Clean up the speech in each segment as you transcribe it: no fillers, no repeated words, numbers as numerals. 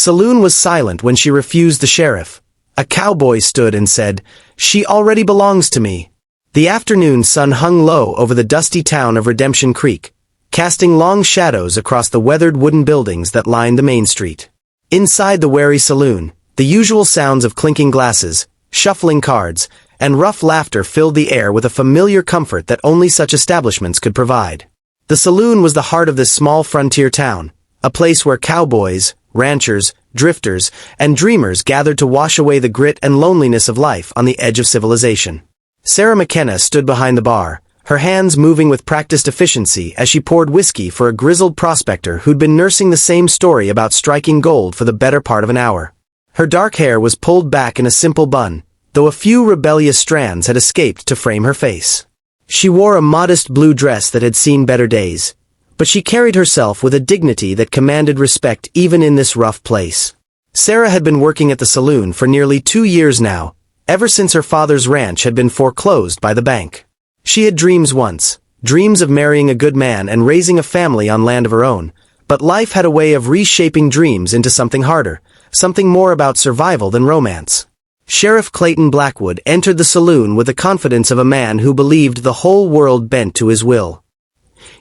Saloon was silent when she refused the sheriff. A cowboy stood and said, "She already belongs to me." The afternoon sun hung low over the dusty town of Redemption Creek, casting long shadows across the weathered wooden buildings that lined the main street. Inside the wary saloon, the usual sounds of clinking glasses, shuffling cards, and rough laughter filled the air with a familiar comfort that only such establishments could provide. The saloon was the heart of this small frontier town, a place where cowboys, ranchers, drifters, and dreamers gathered to wash away the grit and loneliness of life on the edge of civilization. Sarah McKenna stood behind the bar, her hands moving with practiced efficiency as she poured whiskey for a grizzled prospector who'd been nursing the same story about striking gold for the better part of an hour. Her dark hair was pulled back in a simple bun, though a few rebellious strands had escaped to frame her face. She wore a modest blue dress that had seen better days, but she carried herself with a dignity that commanded respect even in this rough place. Sarah had been working at the saloon for nearly 2 years now, ever since her father's ranch had been foreclosed by the bank. She had dreams once, dreams of marrying a good man and raising a family on land of her own, but life had a way of reshaping dreams into something harder, something more about survival than romance. Sheriff Clayton Blackwood entered the saloon with the confidence of a man who believed the whole world bent to his will.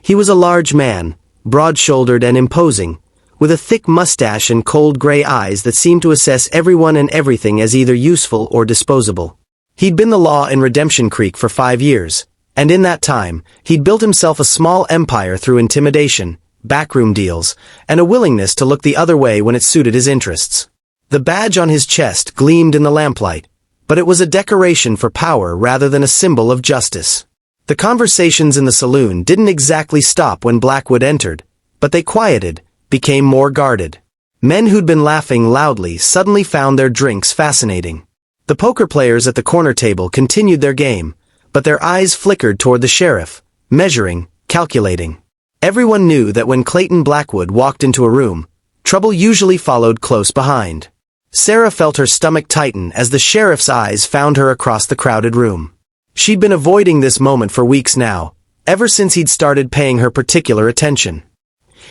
He was a large man, broad-shouldered and imposing, with a thick mustache and cold gray eyes that seemed to assess everyone and everything as either useful or disposable. He'd been the law in Redemption Creek for 5 years, and in that time, he'd built himself a small empire through intimidation, backroom deals, and a willingness to look the other way when it suited his interests. The badge on his chest gleamed in the lamplight, but it was a decoration for power rather than a symbol of justice. The conversations in the saloon didn't exactly stop when Blackwood entered, but they quieted, became more guarded. Men who'd been laughing loudly suddenly found their drinks fascinating. The poker players at the corner table continued their game, but their eyes flickered toward the sheriff, measuring, calculating. Everyone knew that when Clayton Blackwood walked into a room, trouble usually followed close behind. Sarah felt her stomach tighten as the sheriff's eyes found her across the crowded room. She'd been avoiding this moment for weeks now, ever since he'd started paying her particular attention.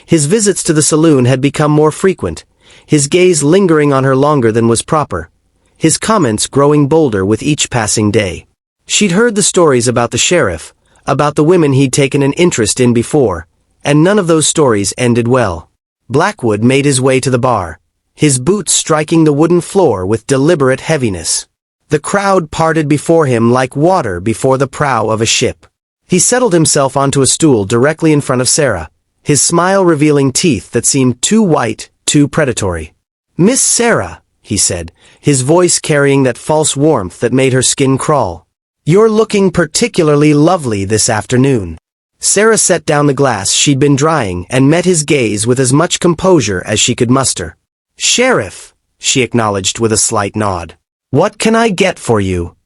His visits to the saloon had become more frequent, his gaze lingering on her longer than was proper, his comments growing bolder with each passing day. She'd heard the stories about the sheriff, about the women he'd taken an interest in before, and none of those stories ended well. Blackwood made his way to the bar, his boots striking the wooden floor with deliberate heaviness. The crowd parted before him like water before the prow of a ship. He settled himself onto a stool directly in front of Sarah, his smile revealing teeth that seemed too white, too predatory. "Miss Sarah," he said, his voice carrying that false warmth that made her skin crawl. "You're looking particularly lovely this afternoon." Sarah set down the glass she'd been drying and met his gaze with as much composure as she could muster. "Sheriff," she acknowledged with a slight nod. "What can I get for you?"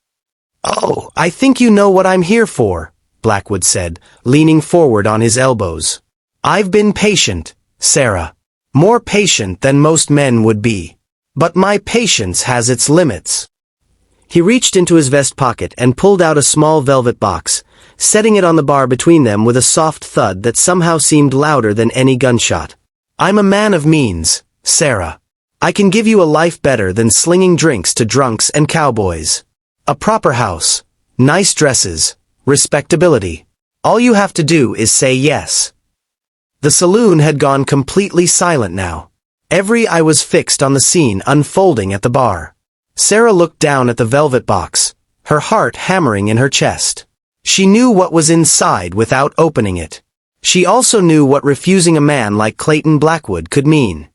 "Oh, I think you know what I'm here for," Blackwood said, leaning forward on his elbows. "I've been patient, Sarah. More patient than most men would be. But my patience has its limits." He reached into his vest pocket and pulled out a small velvet box, setting it on the bar between them with a soft thud that somehow seemed louder than any gunshot. "I'm a man of means, Sarah. I can give you a life better than slinging drinks to drunks and cowboys. A proper house, nice dresses, respectability. All you have to do is say yes." The saloon had gone completely silent now. Every eye was fixed on the scene unfolding at the bar. Sarah looked down at the velvet box, her heart hammering in her chest. She knew what was inside without opening it. She also knew what refusing a man like Clayton Blackwood could mean.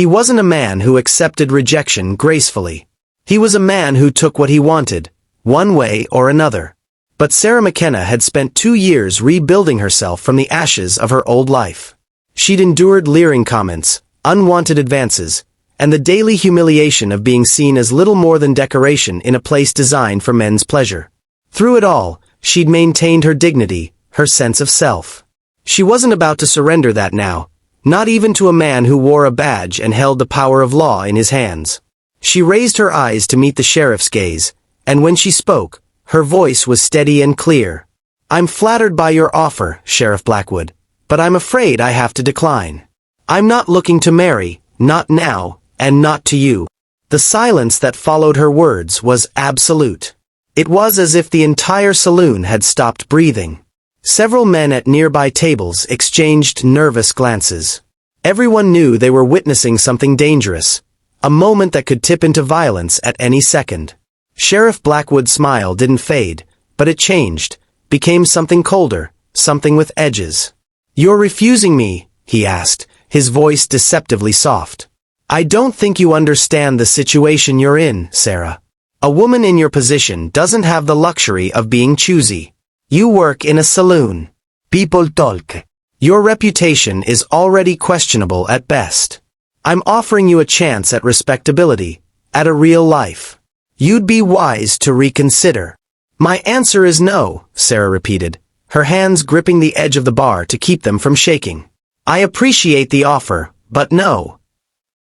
He wasn't a man who accepted rejection gracefully. He was a man who took what he wanted, one way or another. But Sarah McKenna had spent 2 years rebuilding herself from the ashes of her old life. She'd endured leering comments, unwanted advances, and the daily humiliation of being seen as little more than decoration in a place designed for men's pleasure. Through it all, she'd maintained her dignity, her sense of self. She wasn't about to surrender that now, not even to a man who wore a badge and held the power of law in his hands. She raised her eyes to meet the sheriff's gaze, and when she spoke, her voice was steady and clear. "I'm flattered by your offer, Sheriff Blackwood, but I'm afraid I have to decline. I'm not looking to marry, not now, and not to you." The silence that followed her words was absolute. It was as if the entire saloon had stopped breathing. Several men at nearby tables exchanged nervous glances. Everyone knew they were witnessing something dangerous, a moment that could tip into violence at any second. Sheriff Blackwood's smile didn't fade, but it changed, became something colder, something with edges. "You're refusing me?" he asked, his voice deceptively soft. "I don't think you understand the situation you're in, Sarah. A woman in your position doesn't have the luxury of being choosy. You work in a saloon. People talk. Your reputation is already questionable at best. I'm offering you a chance at respectability, at a real life. You'd be wise to reconsider." "My answer is no," Sarah repeated, her hands gripping the edge of the bar to keep them from shaking. "I appreciate the offer, but no."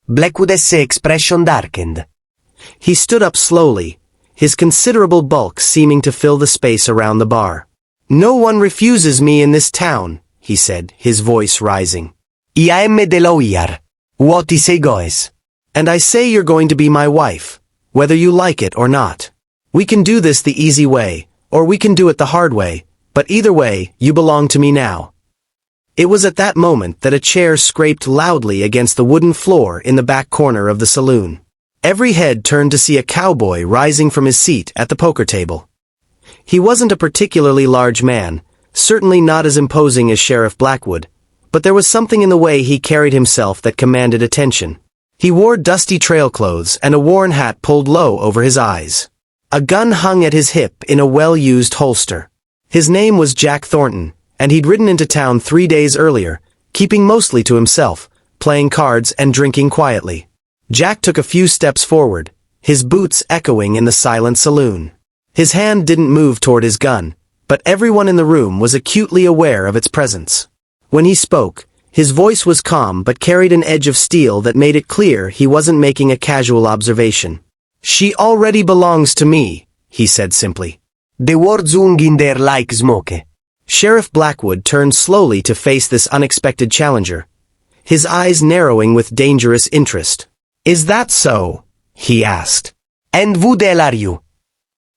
Blackwood's expression darkened. He stood up slowly, his considerable bulk seeming to fill the space around the bar. "No one refuses me in this town," he said, his voice rising. "I de lo iar. What I say goes. And I say you're going to be my wife, whether you like it or not. We can do this the easy way, or we can do it the hard way, but either way, you belong to me now." It was at that moment that a chair scraped loudly against the wooden floor in the back corner of the saloon. Every head turned to see a cowboy rising from his seat at the poker table. He wasn't a particularly large man, certainly not as imposing as Sheriff Blackwood, but there was something in the way he carried himself that commanded attention. He wore dusty trail clothes and a worn hat pulled low over his eyes. A gun hung at his hip in a well-used holster. His name was Jack Thornton, and he'd ridden into town 3 days earlier, keeping mostly to himself, playing cards and drinking quietly. Jack took a few steps forward, his boots echoing in the silent saloon. His hand didn't move toward his gun, but everyone in the room was acutely aware of its presence. When he spoke, his voice was calm but carried an edge of steel that made it clear he wasn't making a casual observation. "She already belongs to me," he said simply. "The words hung in there like smoke." Sheriff Blackwood turned slowly to face this unexpected challenger, his eyes narrowing with dangerous interest. "Is that so?" he asked. "And who the hell are you?"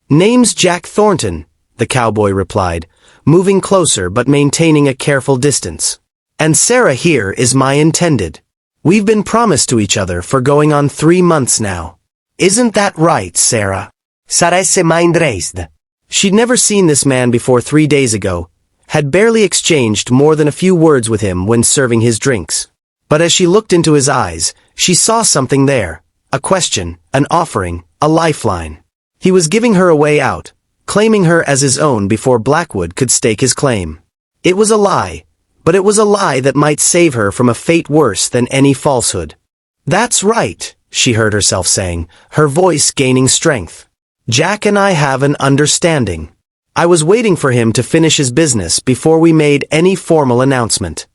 "Name's Jack Thornton," the cowboy replied, moving closer but maintaining a careful distance. "And Sarah here is my intended. We've been promised to each other for going on 3 months now. Isn't that right, Sarah?" Saresse mind raised. She'd never seen this man before 3 days ago, had barely exchanged more than a few words with him when serving his drinks. But as she looked into his eyes, she saw something there, a question, an offering, a lifeline. He was giving her a way out, claiming her as his own before Blackwood could stake his claim. It was a lie, but it was a lie that might save her from a fate worse than any falsehood. "That's right," she heard herself saying, her voice gaining strength. "Jack and I have an understanding. I was waiting for him to finish his business before we made any formal announcement."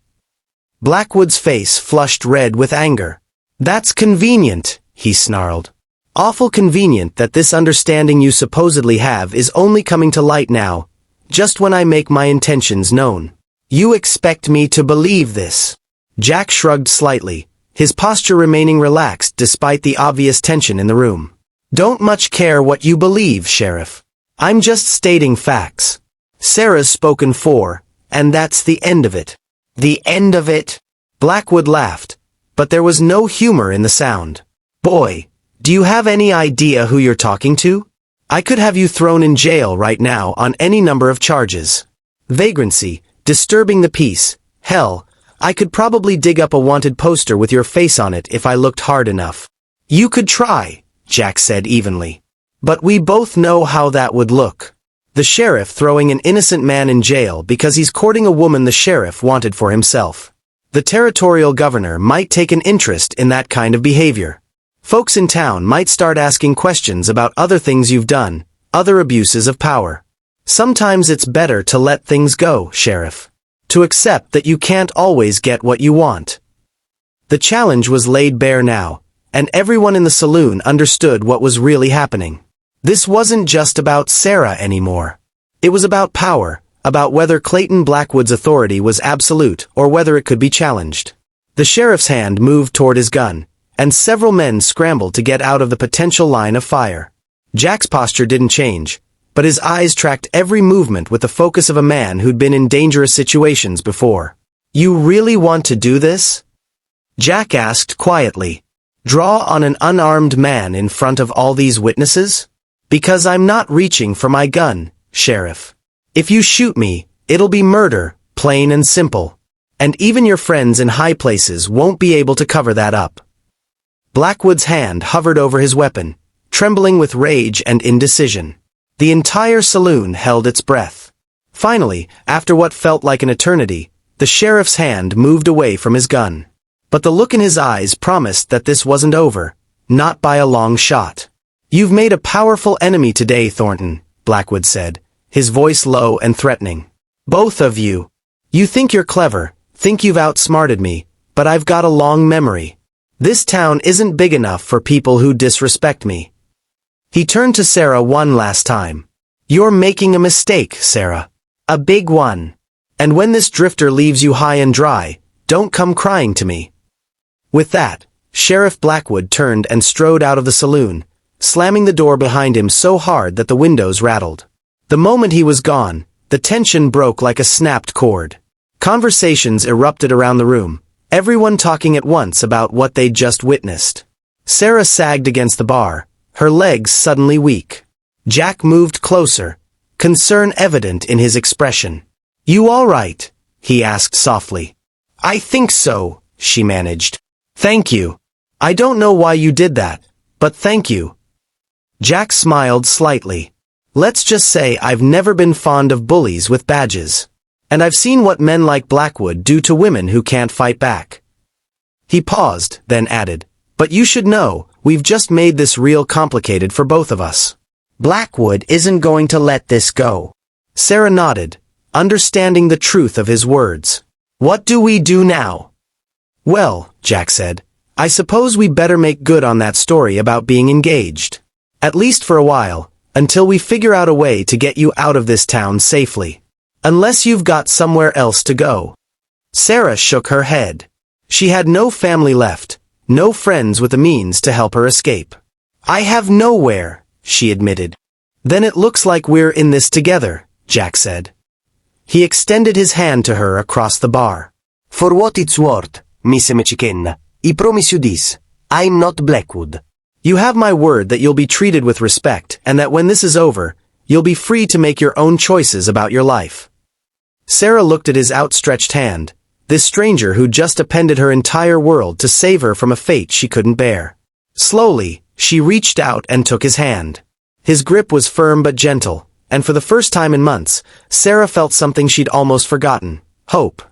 Blackwood's face flushed red with anger. "That's convenient," he snarled. "Awful convenient that this understanding you supposedly have is only coming to light now, just when I make my intentions known. You expect me to believe this?" Jack shrugged slightly, his posture remaining relaxed despite the obvious tension in the room. "Don't much care what you believe, Sheriff. I'm just stating facts. Sarah's spoken for, and that's the end of it." "The end of it?" Blackwood laughed, but there was no humor in the sound. "Boy, do you have any idea who you're talking to? I could have you thrown in jail right now on any number of charges. Vagrancy, disturbing the peace, hell, I could probably dig up a wanted poster with your face on it if I looked hard enough." "You could try," Jack said evenly. "But we both know how that would look. The sheriff throwing an innocent man in jail because he's courting a woman the sheriff wanted for himself. The territorial governor might take an interest in that kind of behavior. Folks in town might start asking questions about other things you've done, other abuses of power. Sometimes it's better to let things go, Sheriff. To accept that you can't always get what you want." The challenge was laid bare now, and everyone in the saloon understood what was really happening. This wasn't just about Sarah anymore. It was about power, about whether Clayton Blackwood's authority was absolute or whether it could be challenged. The sheriff's hand moved toward his gun, and several men scrambled to get out of the potential line of fire. Jack's posture didn't change, but his eyes tracked every movement with the focus of a man who'd been in dangerous situations before. "You really want to do this?" Jack asked quietly. "Draw on an unarmed man in front of all these witnesses? Because I'm not reaching for my gun, Sheriff. If you shoot me, it'll be murder, plain and simple. And even your friends in high places won't be able to cover that up." Blackwood's hand hovered over his weapon, trembling with rage and indecision. The entire saloon held its breath. Finally, after what felt like an eternity, the sheriff's hand moved away from his gun. But the look in his eyes promised that this wasn't over, not by a long shot. "You've made a powerful enemy today, Thornton," Blackwood said, his voice low and threatening. "Both of you. You think you're clever, think you've outsmarted me, but I've got a long memory. This town isn't big enough for people who disrespect me." He turned to Sarah one last time. "You're making a mistake, Sarah. A big one. And when this drifter leaves you high and dry, don't come crying to me." With that, Sheriff Blackwood turned and strode out of the saloon, slamming the door behind him so hard that the windows rattled. The moment he was gone, the tension broke like a snapped cord. Conversations erupted around the room, everyone talking at once about what they'd just witnessed. Sarah sagged against the bar, her legs suddenly weak. Jack moved closer, concern evident in his expression. "You all right?" he asked softly. "I think so," she managed. "Thank you. I don't know why you did that, but thank you." Jack smiled slightly. "Let's just say I've never been fond of bullies with badges. And I've seen what men like Blackwood do to women who can't fight back." He paused, then added, "But you should know, we've just made this real complicated for both of us. Blackwood isn't going to let this go." Sarah nodded, understanding the truth of his words. "What do we do now?" "Well," Jack said, "I suppose we better make good on that story about being engaged. At least for a while, until we figure out a way to get you out of this town safely. Unless you've got somewhere else to go." Sarah shook her head. She had no family left, no friends with the means to help her escape. "I have nowhere," she admitted. "Then it looks like we're in this together," Jack said. He extended his hand to her across the bar. "For what it's worth, Miss McKenna, I promise you this. I'm not Blackwood. You have my word that you'll be treated with respect and that when this is over, you'll be free to make your own choices about your life." Sarah looked at his outstretched hand, this stranger who'd just appended her entire world to save her from a fate she couldn't bear. Slowly, she reached out and took his hand. His grip was firm but gentle, and for the first time in months, Sarah felt something she'd almost forgotten: hope.